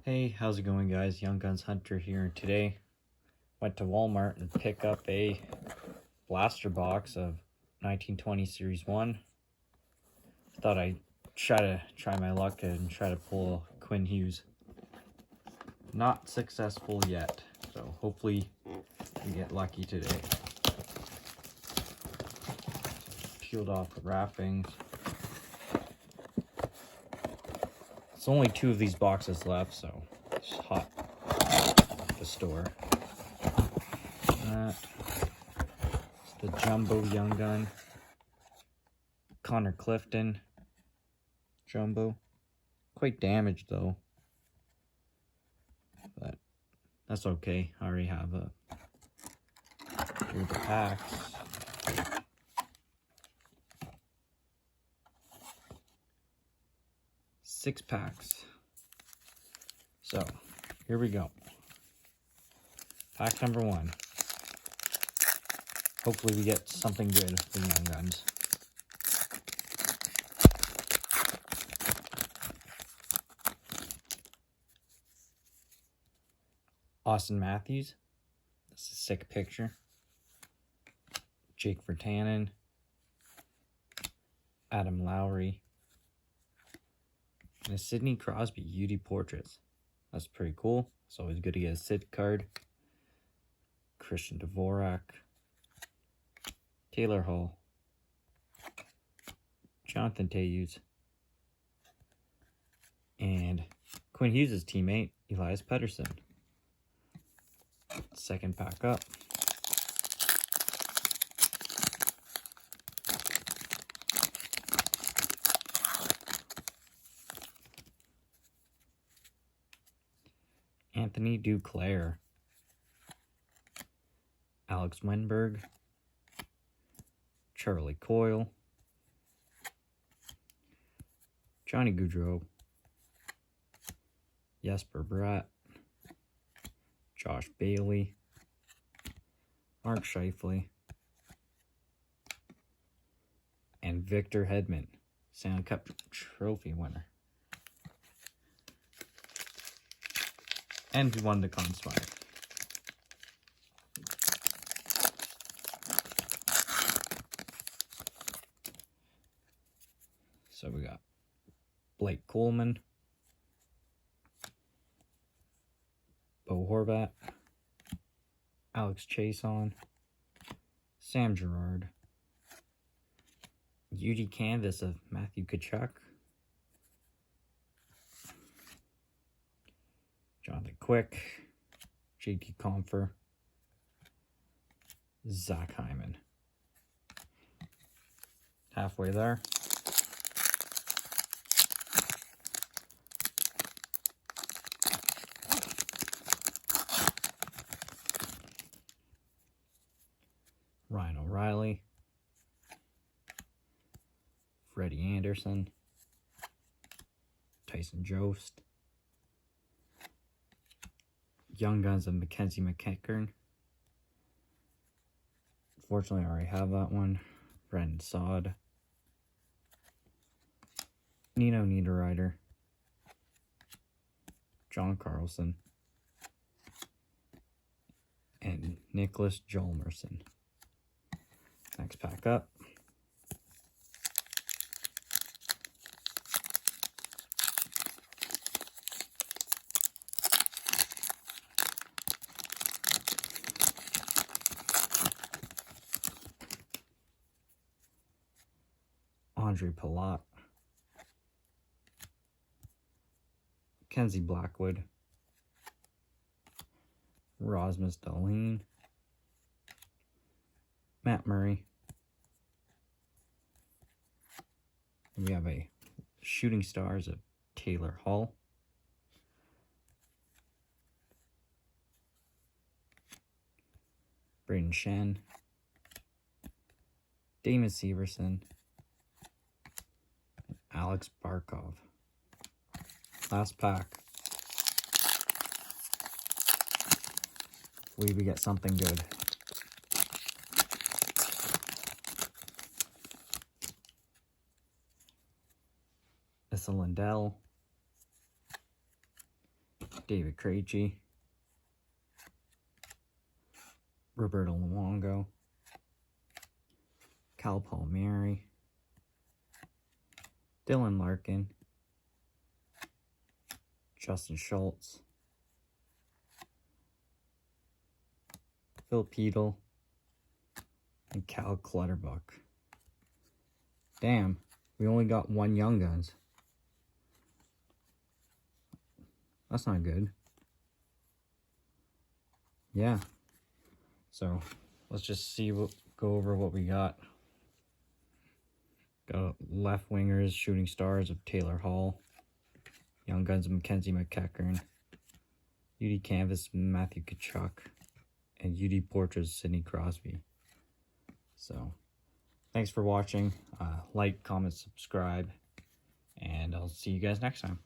Hey, how's it going, guys? Young Guns Hunter here, and today went to Walmart and pick up a blaster box of 1920 Series 1. Thought I'd try my luck and try to pull Quinn Hughes. Not successful yet, so hopefully we get lucky today. Peeled off the wrappings. It's only 2 of these boxes left, so it's hot at the store. It's the Jumbo Young Gun. Connor Clifton Jumbo. Quite damaged though, but that's okay. I already have here's the packs. Six packs. So here we go. Pack number 1. Hopefully we get something good with the Young Guns. Austin Matthews. That's a sick picture. Jake Virtanen. Adam Lowry. And a Sidney Crosby UD Portraits. That's pretty cool. It's always good to get a Sid card. Christian Dvorak. Taylor Hall. Jonathan Toews. And Quinn Hughes' teammate, Elias Pettersson. Second pack up. Anthony Duclair. Alex Wenberg. Charlie Coyle. Johnny Gaudreau. Jesper Bratt. Josh Bailey. Mark Scheifele. And Victor Hedman, Stanley Cup Trophy winner. And he won the Conn Smythe. So we got Blake Coleman, Bo Horvat, Alex Chason, Sam Girard, UD canvas of Matthew Tkachuk, Jonathan Quick, JT Compher, Zach Hyman. Halfway there. Ryan O'Reilly, Freddie Anderson, Tyson Jost, Young Guns of Mackenzie McEachern. Fortunately, I already have that one. Brendan Saad, Nino Niederreiter, John Carlson, and Nicholas Jolmerson. Next pack up. Andre Palat, Kenzie Blackwood, Rasmus Dahlin, Matt Murray. We have a Shooting Stars of Taylor Hall. Braden Shen, Damon Severson, and Alex Barkov. Last pack. Hopefully we get something good. Issa Lindell, David Krejci, Roberto Luongo, Cal Palmieri, Dylan Larkin, Justin Schultz, Phil Peedle, and Cal Clutterbuck. Damn, we only got one Young Guns. That's not good. Yeah. So, let's just go over what we got. Got left wingers, shooting stars of Taylor Hall, Young Guns of Mackenzie McEachern, UD Canvas Matthew Tkachuk, and UD Portraits Sidney Crosby. So, thanks for watching. Like, comment, subscribe, and I'll see you guys next time.